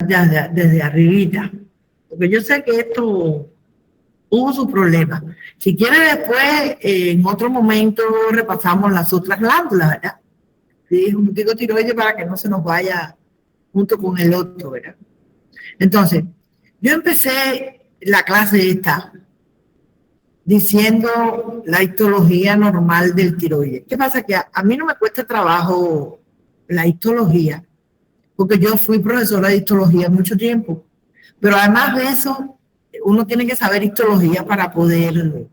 desde arribita, porque yo sé que esto hubo su problema. Si quiere después, en otro momento, repasamos las otras glándulas, ¿verdad? Sí, un poquito tiroides para que no se nos vaya junto con el otro, ¿verdad? Entonces, yo empecé la clase esta diciendo la histología normal del tiroides. ¿Qué pasa? Que a mí no me cuesta trabajo la histología, porque yo fui profesora de histología mucho tiempo, pero además de eso, uno tiene que saber histología para poder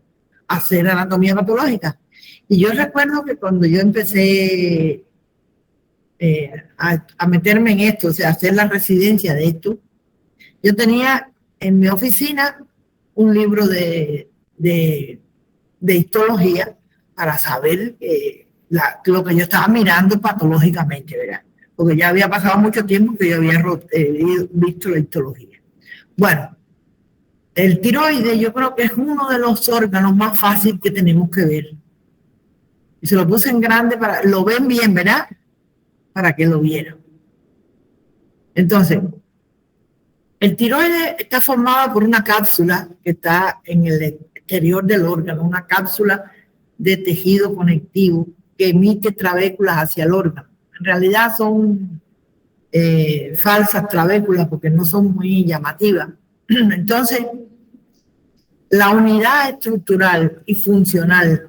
hacer anatomía patológica. Y yo recuerdo que cuando yo empecé a meterme en esto, o sea, a hacer la residencia de esto, yo tenía en mi oficina un libro de histología para saber lo que yo estaba mirando patológicamente, ¿verdad? Porque ya había pasado mucho tiempo que yo había visto la histología. Bueno, el tiroides yo creo que es uno de los órganos más fáciles que tenemos que ver. Y se lo puse en grande para, lo ven bien, ¿verdad? Para que lo vieran. Entonces, el tiroides está formado por una cápsula que está en el exterior del órgano, una cápsula de tejido conectivo que emite trabéculas hacia el órgano. En realidad son falsas trabéculas porque no son muy llamativas. Entonces, la unidad estructural y funcional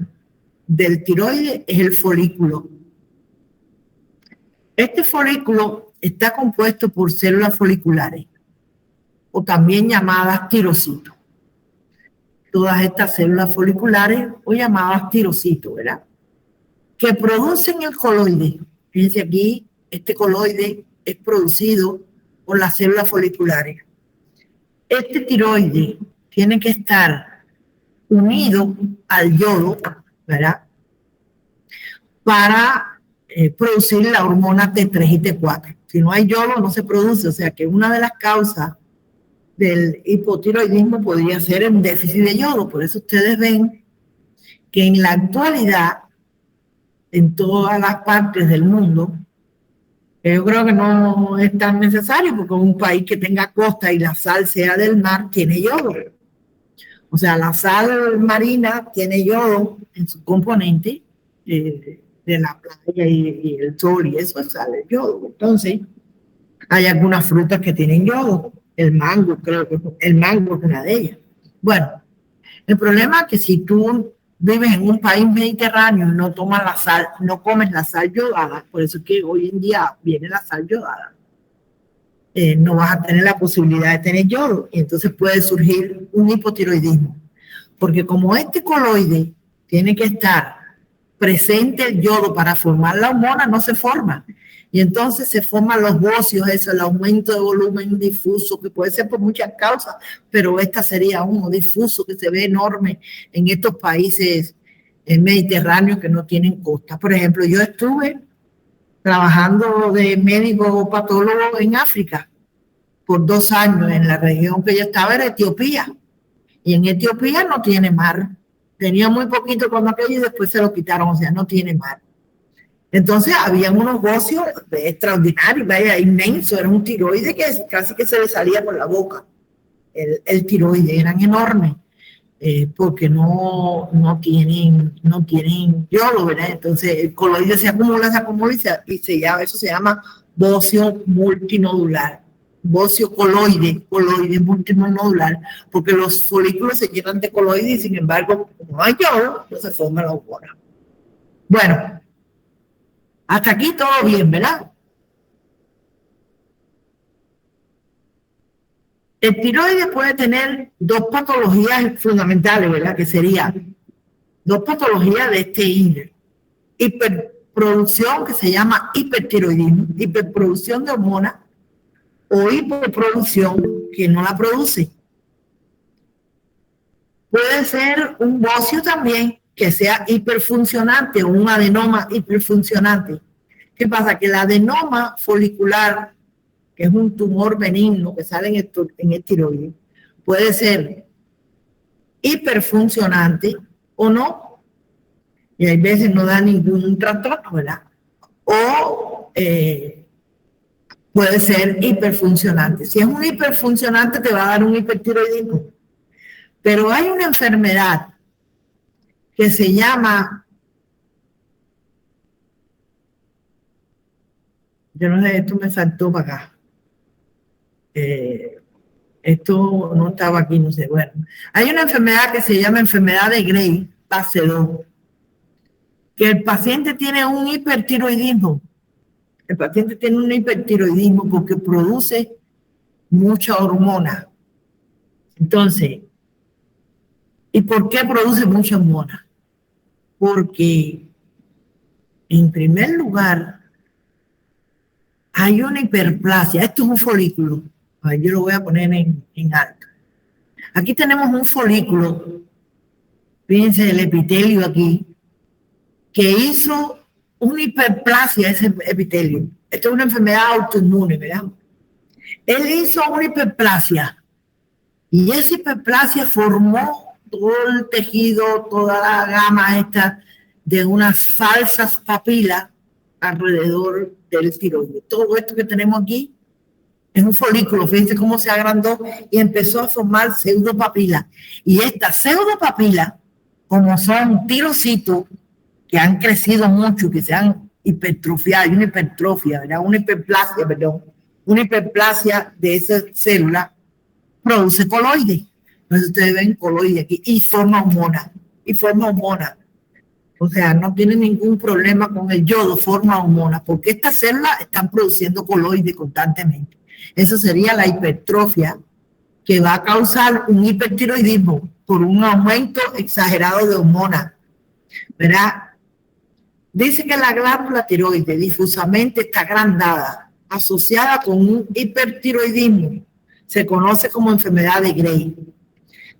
del tiroides es el folículo. Este folículo está compuesto por células foliculares, o también llamadas tirocitos. Todas estas células foliculares, o llamadas tirocitos, ¿verdad? Que producen el coloide. Fíjense aquí, este coloide es producido por las células foliculares. Este tiroide tiene que estar unido al yodo, ¿verdad? Para producir la hormona T3 y T4. Si no hay yodo, no se produce. O sea que una de las causas del hipotiroidismo podría ser el déficit de yodo. Por eso ustedes ven que en la actualidad, en todas las partes del mundo, yo creo que no es tan necesario, porque un país que tenga costa y la sal sea del mar tiene yodo. O sea, la sal marina tiene yodo en su componente de la playa y el sol, y eso sale yodo. Entonces, hay algunas frutas que tienen yodo. El mango, creo que el mango es una de ellas. Bueno, el problema es que si tú vives en un país mediterráneo y no tomas la sal, no comes la sal yodada, por eso es que hoy en día viene la sal yodada, no vas a tener la posibilidad de tener yodo, y entonces puede surgir un hipotiroidismo. Porque como este coloide tiene que estar presente el yodo para formar la hormona, no se forma. Y entonces se forman los bocios, eso, el aumento de volumen difuso, que puede ser por muchas causas, pero esta sería uno difuso que se ve enorme en estos países mediterráneos que no tienen costa. Por ejemplo, yo estuve trabajando de médico patólogo en África por 2 años. En la región que yo estaba era Etiopía, y en Etiopía no tiene mar. Tenía muy poquito cuando aquello y después se lo quitaron, o sea, no tiene mar. Entonces había unos bocios extraordinarios, vaya, inmenso, era un tiroide que casi que se le salía por la boca. El tiroide, eran enormes, porque no tienen yodo, ¿verdad? Entonces el coloide se acumula eso se llama bocio multinodular, bocio coloide multinodular, porque los folículos se llenan de coloide y sin embargo, como no hay yodo, no se forma la hormona. Bueno, hasta aquí todo bien, ¿verdad? El tiroides puede tener 2 patologías fundamentales, ¿verdad? Que serían 2 patologías de este índole. Hiperproducción, que se llama hipertiroidismo, hiperproducción de hormonas, o hipoproducción, que no la produce. Puede ser un bocio también, que sea hiperfuncionante, o un adenoma hiperfuncionante. ¿Qué pasa? Que el adenoma folicular, que es un tumor benigno que sale en el tiroides, puede ser hiperfuncionante o no, y hay veces no da ningún trastorno, ¿verdad? O puede ser hiperfuncionante. Si es un hiperfuncionante, te va a dar un hipertiroidismo. Pero hay una enfermedad que se llama, yo no sé, esto me saltó para acá. Esto no estaba aquí, no sé. Bueno, hay una enfermedad que se llama enfermedad de Gray, fase 2, que el paciente tiene un hipertiroidismo. El paciente tiene un hipertiroidismo porque produce mucha hormona. Entonces, ¿y por qué produce mucha hormona? Porque, en primer lugar, hay una hiperplasia. Esto es un folículo. A ver, yo lo voy a poner en alto. Aquí tenemos un folículo, fíjense el epitelio aquí, que hizo una hiperplasia ese epitelio. Esto es una enfermedad autoinmune, ¿verdad? Él hizo una hiperplasia y esa hiperplasia formó todo el tejido, toda la gama esta de unas falsas papilas alrededor del tiroides. Todo esto que tenemos aquí es un folículo, fíjense cómo se agrandó y empezó a formar pseudopapilas. Y estas pseudopapilas, como son tirocitos que han crecido mucho, que se han hipertrofiado, hay una hipertrofia, ¿verdad? Una hiperplasia, perdón, una hiperplasia de esas células produce coloides. Entonces ustedes ven coloides aquí y forma hormona, O sea, no tiene ningún problema con el yodo, forma hormona, porque estas células están produciendo coloides constantemente. Eso sería la hipertrofia que va a causar un hipertiroidismo por un aumento exagerado de hormonas, ¿verdad? Dice que la glándula tiroides difusamente está agrandada, asociada con un hipertiroidismo. Se conoce como enfermedad de Gray.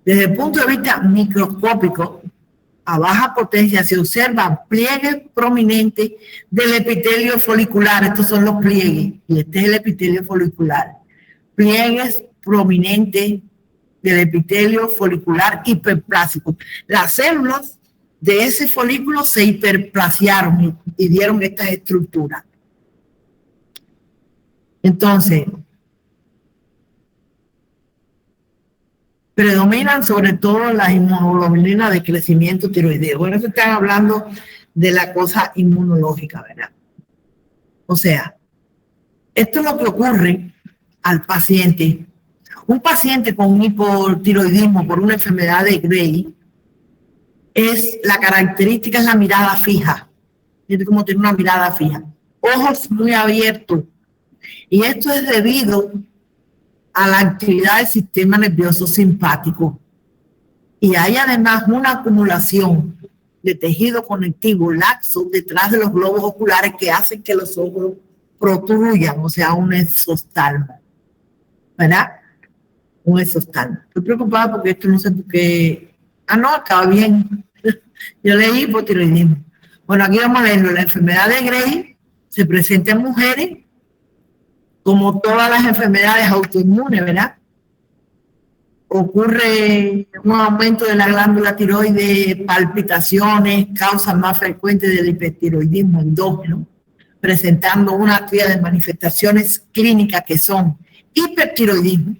Desde el punto de vista microscópico, a baja potencia se observan pliegues prominentes del epitelio folicular. Estos son los pliegues y este es el epitelio folicular. Pliegues prominentes del epitelio folicular hiperplásico. Las células de ese folículo se hiperplasiaron y dieron estas estructuras. Entonces, predominan sobre todo las inmunoglobulinas de crecimiento tiroideo. Bueno, se están hablando de la cosa inmunológica, ¿verdad? O sea, esto es lo que ocurre al paciente. Un paciente con un hipotiroidismo por una enfermedad de Gray, la característica es la mirada fija. Fíjate cómo tiene una mirada fija. Ojos muy abiertos. Y esto es debido a la actividad del sistema nervioso simpático. Y hay además una acumulación de tejido conectivo laxo detrás de los globos oculares que hacen que los ojos protruyan, o sea, un exoftalmo. ¿Verdad? Un exoftalmo. Estoy preocupada porque esto no sé por qué. Ah, no, estaba bien. Yo leí hipotiroidismo. Bueno, aquí vamos a leerlo. La enfermedad de Gray se presenta en mujeres como todas las enfermedades autoinmunes, ¿verdad? Ocurre un aumento de la glándula tiroides, palpitaciones, causas más frecuentes del hipertiroidismo endógeno, presentando una serie de manifestaciones clínicas que son hipertiroidismo,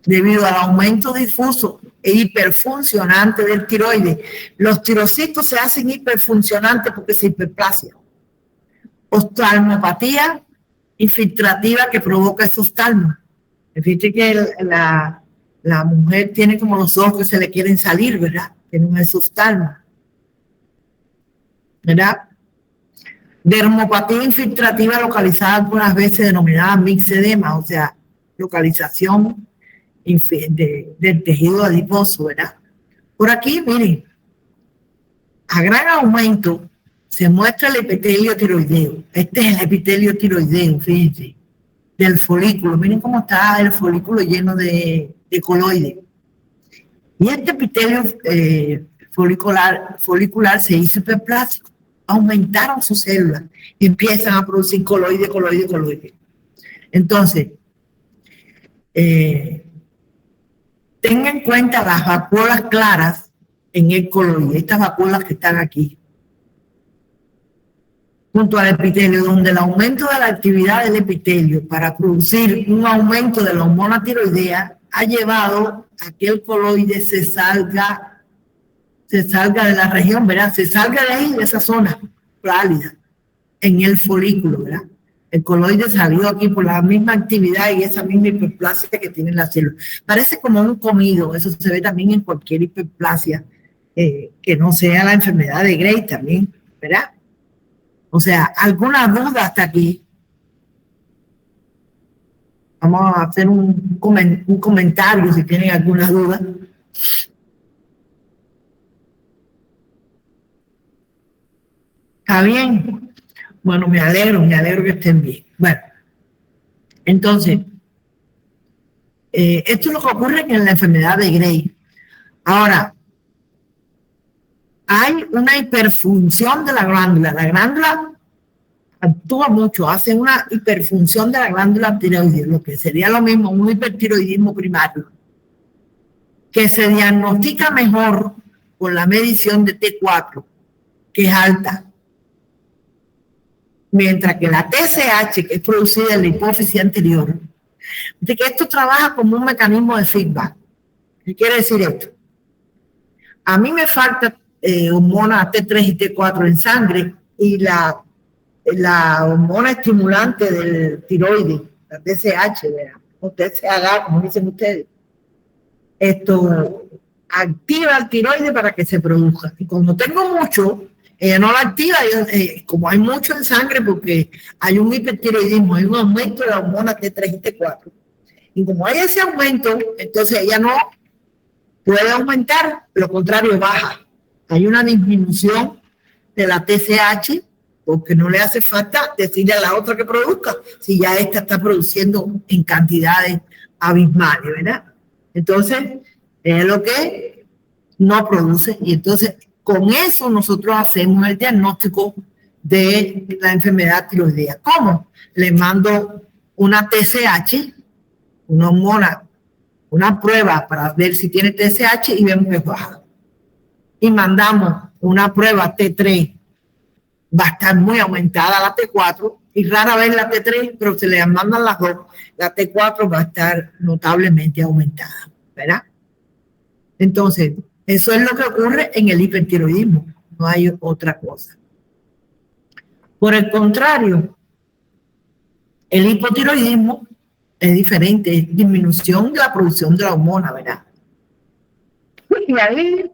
debido al aumento difuso e hiperfuncionante del tiroides. Los tirocitos se hacen hiperfuncionantes porque se hiperplasia. Oftalmopatía infiltrativa que provoca exoftalmo. Fíjate que la mujer tiene como los ojos que se le quieren salir, ¿verdad? Tiene un exoftalmo, ¿verdad? Dermopatía infiltrativa localizada algunas veces denominada mixedema, o sea, localización del tejido adiposo, ¿verdad? Por aquí, miren, a gran aumento se muestra el epitelio tiroideo. Este es el epitelio tiroideo, fíjense, del folículo. Miren cómo está el folículo lleno de coloides. Y este epitelio folicular se hizo hiperplásico. Aumentaron sus células y empiezan a producir coloides. Entonces, tengan en cuenta las vacuolas claras en el coloide, estas vacuolas que están aquí. junto al epitelio, donde el aumento de la actividad del epitelio para producir un aumento de la hormona tiroidea ha llevado a que el coloide se salga de la región, ¿verdad? Se salga de ahí, de esa zona pálida, en el folículo, ¿verdad? El coloide salió aquí por la misma actividad y esa misma hiperplasia que tienen las células. Parece como un comido, eso se ve también en cualquier hiperplasia, que no sea la enfermedad de Gray también, ¿verdad? O sea, ¿alguna duda hasta aquí? Vamos a hacer un comentario si tienen alguna duda. ¿Está bien? Bueno, me alegro que estén bien. Bueno, entonces, esto es lo que ocurre en la enfermedad de Gray. Ahora, hay una hiperfunción de la glándula. La glándula actúa mucho, hace una hiperfunción de la glándula tiroides, lo que sería lo mismo un hipertiroidismo primario, que se diagnostica mejor con la medición de T4, que es alta. Mientras que la TSH, que es producida en la hipófisis anterior, de que esto trabaja como un mecanismo de feedback. ¿Qué quiere decir esto? A mí me falta hormona T3 y T4 en sangre y la hormona estimulante del tiroides, la TSH, ¿verdad? O TSH, como dicen ustedes, esto activa el tiroides para que se produzca. Y cuando tengo mucho, ella no la activa, como hay mucho en sangre, porque hay un hipertiroidismo, hay un aumento de la hormona T3 y T4. Y como hay ese aumento, entonces ella no puede aumentar, lo contrario, baja. Hay una disminución de la TSH, porque no le hace falta decirle a la otra que produzca, si ya esta está produciendo en cantidades abismales, ¿verdad? Entonces, es lo que no produce, y entonces con eso nosotros hacemos el diagnóstico de la enfermedad tiroidea. ¿Cómo? Le mando una TSH, una hormona, una prueba para ver si tiene TSH y vemos que es baja. Y mandamos una prueba T3, va a estar muy aumentada la T4 y rara vez la T3, pero se le mandan las dos, la T4 va a estar notablemente aumentada, ¿verdad? Entonces, eso es lo que ocurre en el hipertiroidismo, no hay otra cosa. Por el contrario, el hipotiroidismo es diferente, es disminución de la producción de la hormona, ¿verdad? Y ahí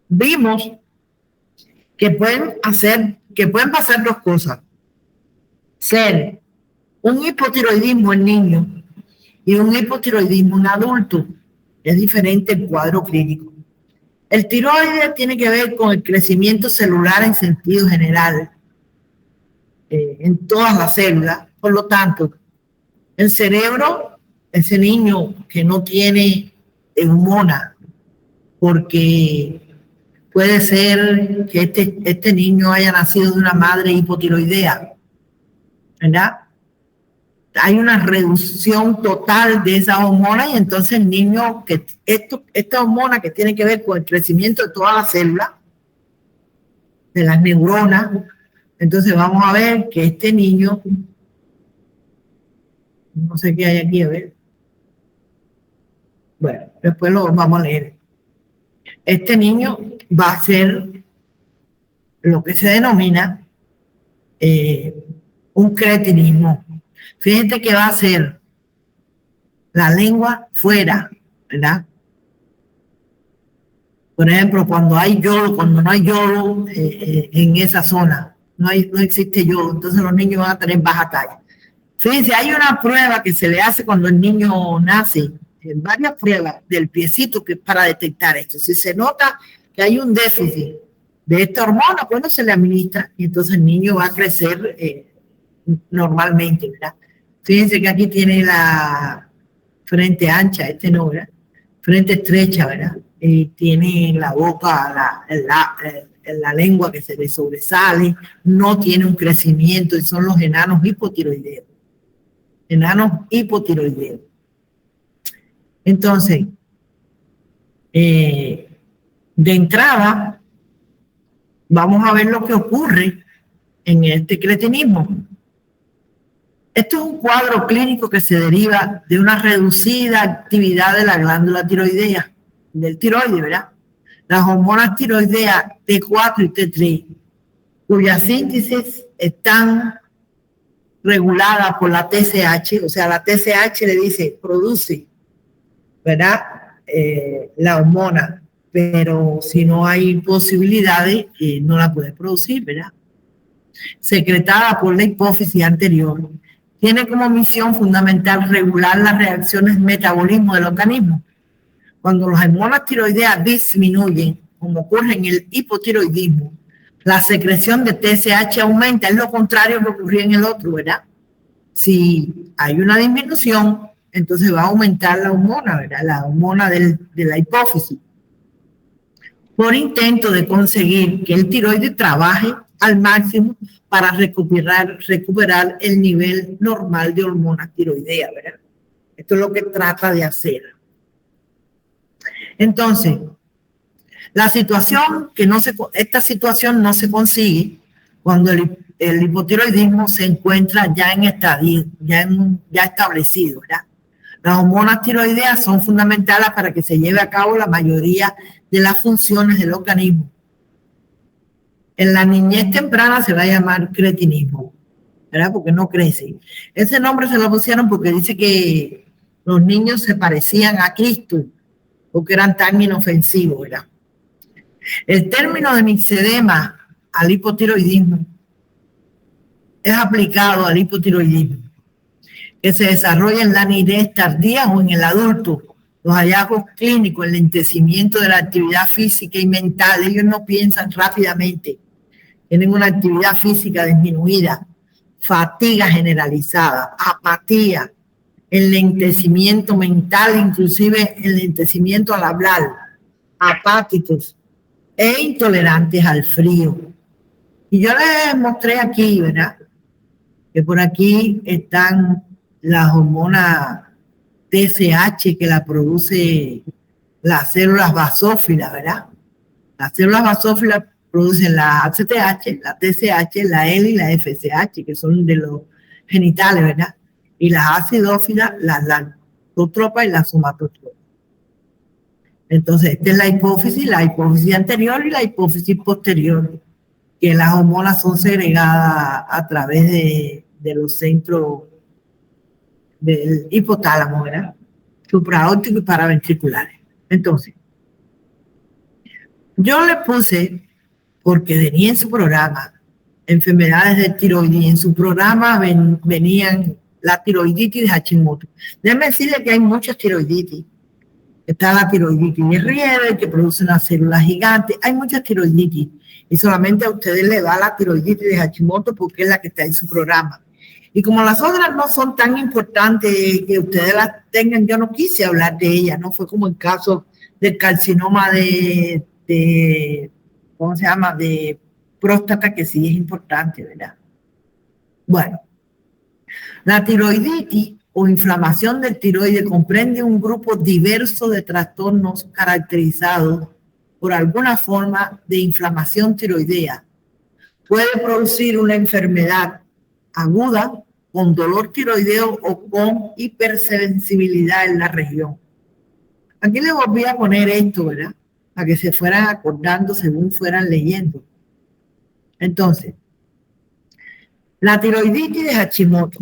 vimos que pueden pasar dos cosas. Ser un hipotiroidismo en niños y un hipotiroidismo en adultos. Es diferente el cuadro clínico. El tiroides tiene que ver con el crecimiento celular en sentido general, en todas las células. Por lo tanto, el cerebro, ese niño que no tiene hormona, porque puede ser que este niño haya nacido de una madre hipotiroidea, ¿verdad? Hay una reducción total de esa hormona y entonces el niño, esta hormona que tiene que ver con el crecimiento de todas las células, de las neuronas, entonces vamos a ver que este niño, no sé qué hay aquí, a ver. Bueno, después lo vamos a leer. Este niño va a ser lo que se denomina un cretinismo. Fíjense que va a ser la lengua fuera, ¿verdad? Por ejemplo, cuando hay yodo, cuando no hay yodo en esa zona, no existe yodo, entonces los niños van a tener baja talla. Fíjense, hay una prueba que se le hace cuando el niño nace, varias pruebas del piecito que es para detectar esto. Si se nota que hay un déficit de esta hormona, bueno, se le administra y entonces el niño va a crecer normalmente, ¿verdad? Fíjense que aquí tiene la frente ancha, no, ¿verdad? Frente estrecha, ¿verdad? Tiene la boca, la lengua que se le sobresale, no tiene un crecimiento y son los enanos hipotiroideos. Enanos hipotiroideos. Entonces, de entrada, vamos a ver lo que ocurre en este cretinismo. Esto es un cuadro clínico que se deriva de una reducida actividad de la glándula tiroidea, del tiroides, ¿verdad? Las hormonas tiroideas T4 y T3, cuya síntesis están regulada por la TSH, o sea, la TSH le dice, produce, ¿verdad? La hormona, pero si no hay posibilidades, no la puede producir, ¿verdad? Secretada por la hipófisis anterior, tiene como misión fundamental regular las reacciones metabolismo del organismo. Cuando las hormonas tiroideas disminuyen, como ocurre en el hipotiroidismo, la secreción de TSH aumenta, es lo contrario que ocurría en el otro, ¿verdad? Si hay una disminución, entonces va a aumentar la hormona, ¿verdad? La hormona de la hipófisis. Por intento de conseguir que el tiroides trabaje al máximo para recuperar el nivel normal de hormonas tiroideas, ¿verdad? Esto es lo que trata de hacer. Entonces, esta situación no se consigue cuando el hipotiroidismo se encuentra ya en estadio, ya establecido, ¿verdad? Las hormonas tiroideas son fundamentales para que se lleve a cabo la mayoría de las funciones del organismo. En la niñez temprana se va a llamar cretinismo, ¿verdad? Porque no crece. Ese nombre se lo pusieron porque dice que los niños se parecían a Cristo, porque eran tan inofensivos, ¿verdad? El término de mixedema al hipotiroidismo es aplicado al hipotiroidismo, que se desarrolla en la niñez tardía o en el adulto. Los hallazgos clínicos, el lentecimiento de la actividad física y mental, ellos no piensan rápidamente, tienen una actividad física disminuida, fatiga generalizada, apatía, enlentecimiento mental, inclusive enlentecimiento al hablar, apáticos e intolerantes al frío. Y yo les mostré aquí, ¿verdad? Que por aquí están las hormonas TSH que la produce las células basófilas, ¿verdad? Las células basófilas producen la ACTH, la TSH, la L y la FSH, que son de los genitales, ¿verdad? Y las acidófilas, las lactotropas y las somatotropas. Entonces, esta es la hipófisis anterior y la hipófisis posterior, que las hormonas son segregadas a través de los centros del hipotálamo, ¿verdad? Supraóptico y paraventriculares. Entonces, yo le puse, porque venía en su programa, enfermedades de tiroides, y en su programa venían la tiroiditis de Hashimoto. Déjenme decirle que hay muchas tiroiditis. Está la tiroiditis de Rieber, que produce unas células gigantes. Hay muchas tiroiditis. Y solamente a ustedes les da la tiroiditis de Hashimoto porque es la que está en su programa. Y como las otras no son tan importantes que ustedes las tengan, yo no quise hablar de ellas, ¿no? Fue como el caso del carcinoma ¿cómo se llama? De próstata, que sí es importante, ¿verdad? Bueno, la tiroiditis o inflamación del tiroides comprende un grupo diverso de trastornos caracterizados por alguna forma de inflamación tiroidea. Puede producir una enfermedad aguda con dolor tiroideo o con hipersensibilidad en la región. Aquí les volví a poner esto, ¿verdad? Para que se fueran acordando según fueran leyendo. Entonces, la tiroiditis de Hashimoto.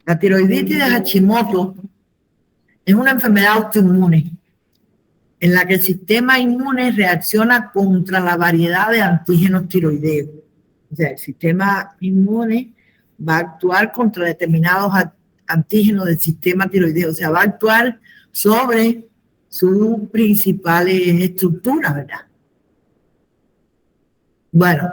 La tiroiditis de Hashimoto es una enfermedad autoinmune en la que el sistema inmune reacciona contra la variedad de antígenos tiroideos. O sea, el sistema inmune va a actuar contra determinados antígenos del sistema tiroideo. O sea, va a actuar sobre sus principales estructuras, ¿verdad? Bueno,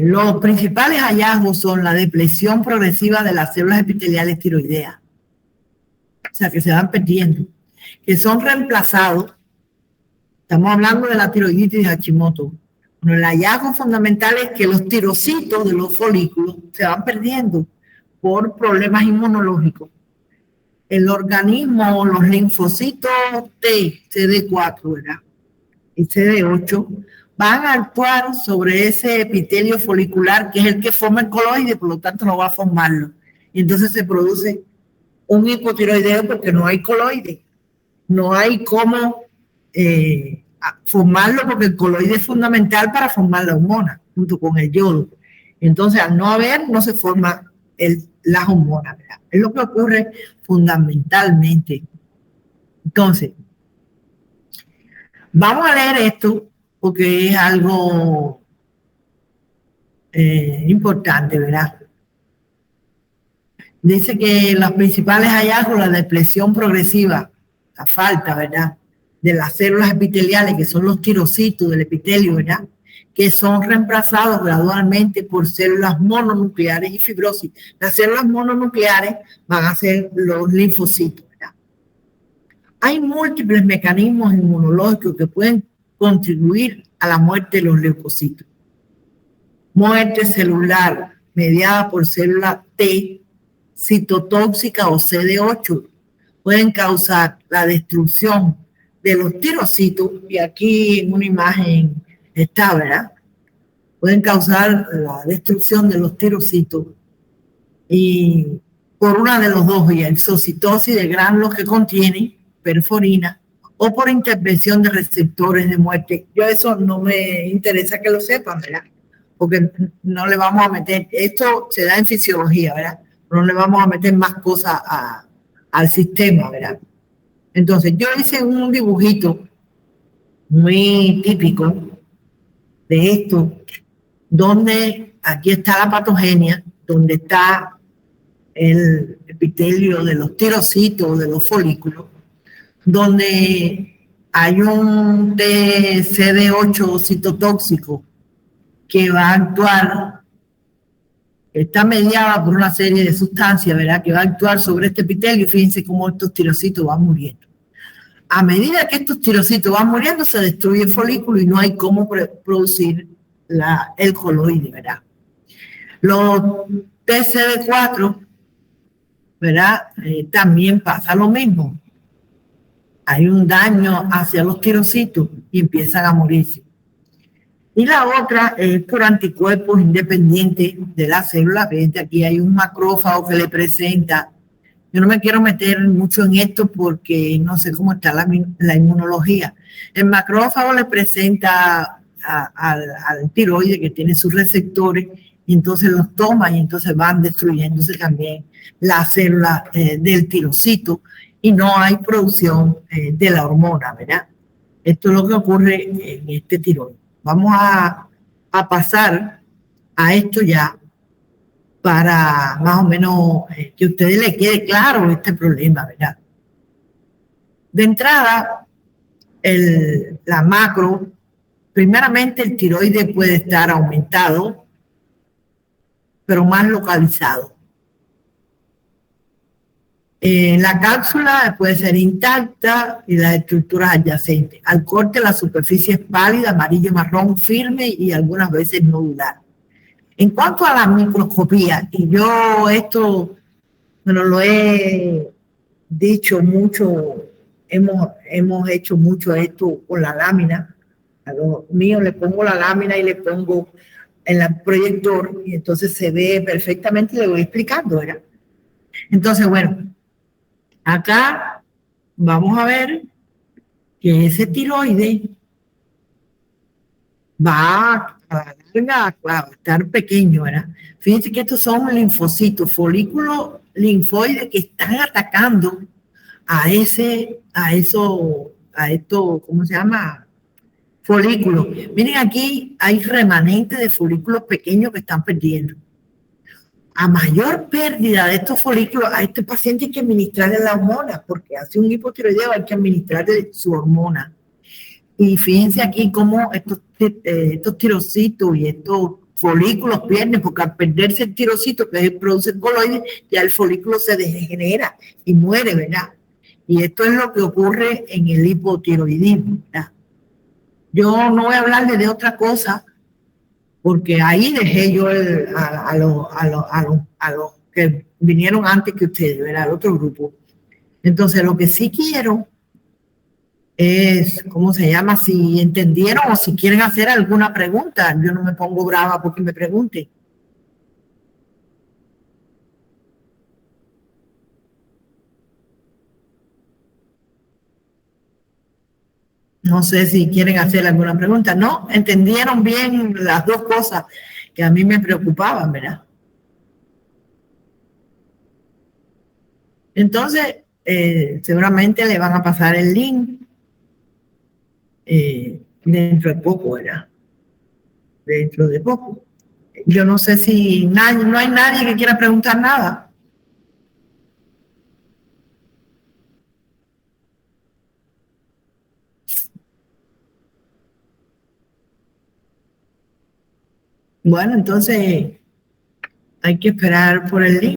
los principales hallazgos son la depresión progresiva de las células epiteliales tiroideas, o sea, que se van perdiendo, que son reemplazados. Estamos hablando de la tiroiditis de Hashimoto. Bueno, el hallazgo fundamental es que los tirocitos de los folículos se van perdiendo por problemas inmunológicos. El organismo, los linfocitos T, CD4, ¿verdad? Y CD8, van a actuar sobre ese epitelio folicular, que es el que forma el coloide, por lo tanto no va a formarlo. Y entonces se produce un hipotiroideo porque no hay coloide. No hay cómo formarlo porque el coloide es fundamental para formar la hormona, junto con el yodo. Entonces, al no haber, no se forma las hormonas, ¿verdad? Es lo que ocurre fundamentalmente. Entonces, vamos a leer esto porque es algo importante, ¿verdad? Dice que los principales hallazgos, la depresión progresiva, la falta, ¿verdad?, de las células epiteliales, que son los tirocitos del epitelio, ¿verdad?, que son reemplazados gradualmente por células mononucleares y fibrosis. Las células mononucleares van a ser los linfocitos, ¿verdad? Hay múltiples mecanismos inmunológicos que pueden contribuir a la muerte de los leucocitos. Muerte celular mediada por célula T, citotóxica o CD8, pueden causar la destrucción de los tirocitos, y aquí en una imagen está, ¿verdad? Pueden causar la destrucción de los tirocitos y por una de los dos vías, exocitosis de gránulos que contienen perforina o por intervención de receptores de muerte. Yo eso no me interesa que lo sepan, ¿verdad? Porque no le vamos a meter, esto se da en fisiología, ¿verdad? No le vamos a meter más cosas al sistema, ¿verdad? Entonces, yo hice un dibujito muy típico de esto, donde aquí está la patogenia, donde está el epitelio de los tirocitos, de los folículos, donde hay un CD8 citotóxico que va a actuar, está mediada por una serie de sustancias, ¿verdad?, que va a actuar sobre este epitelio. Fíjense cómo estos tirocitos van muriendo. A medida que estos tirocitos van muriendo, se destruye el folículo y no hay cómo producir el coloide, ¿verdad? Los TCD4, ¿verdad?, también pasa lo mismo. Hay un daño hacia los tirocitos y empiezan a morirse. Y la otra es por anticuerpos independientes de la célula. Aquí hay un macrófago que le presenta. Yo no me quiero meter mucho en esto porque no sé cómo está la inmunología. El macrófago le presenta al tiroide, que tiene sus receptores, y entonces los toma y entonces van destruyéndose también las células del tirocito y no hay producción de la hormona, ¿verdad? Esto es lo que ocurre en este tiroide. Vamos a pasar a esto ya para más o menos que a ustedes les quede claro este problema, ¿verdad? De entrada, la macro, primeramente el tiroide puede estar aumentado, pero más localizado. La cápsula puede ser intacta y las estructuras adyacentes. Al corte la superficie es pálida, amarillo marrón, firme y algunas veces nodular. En cuanto a la microscopía, y yo esto, bueno, lo he dicho mucho, hemos hecho mucho esto con la lámina. A los míos le pongo la lámina y le pongo en el proyector y entonces se ve perfectamente y le voy explicando, ¿verdad? Entonces, bueno, acá vamos a ver que ese tiroide va a estar pequeño, ¿verdad? Fíjense que estos son linfocitos, folículos linfoides que están atacando a esto, ¿cómo se llama? Folículos. Miren, aquí hay remanentes de folículos pequeños que están perdiendo. A mayor pérdida de estos folículos, a este paciente hay que administrarle la hormona, porque hace un hipotiroideo, hay que administrarle su hormona. Y fíjense aquí cómo estos tirocitos y estos folículos pierden, porque al perderse el tirocito que produce el coloide, ya el folículo se degenera y muere, ¿verdad? Y esto es lo que ocurre en el hipotiroidismo, ¿verdad? Yo no voy a hablarle de otra cosa, porque ahí dejé yo a los que vinieron antes que ustedes, ¿verdad? El otro grupo. Entonces, lo que sí quiero es, ¿cómo se llama? Si entendieron o si quieren hacer alguna pregunta. Yo no me pongo brava porque me pregunten. No sé si quieren hacer alguna pregunta. No, entendieron bien las dos cosas que a mí me preocupaban, ¿verdad? Entonces, seguramente le van a pasar el link dentro de poco, ¿verdad? Dentro de poco. Yo no sé si nadie, no hay nadie que quiera preguntar nada. Bueno, entonces hay que esperar por el link.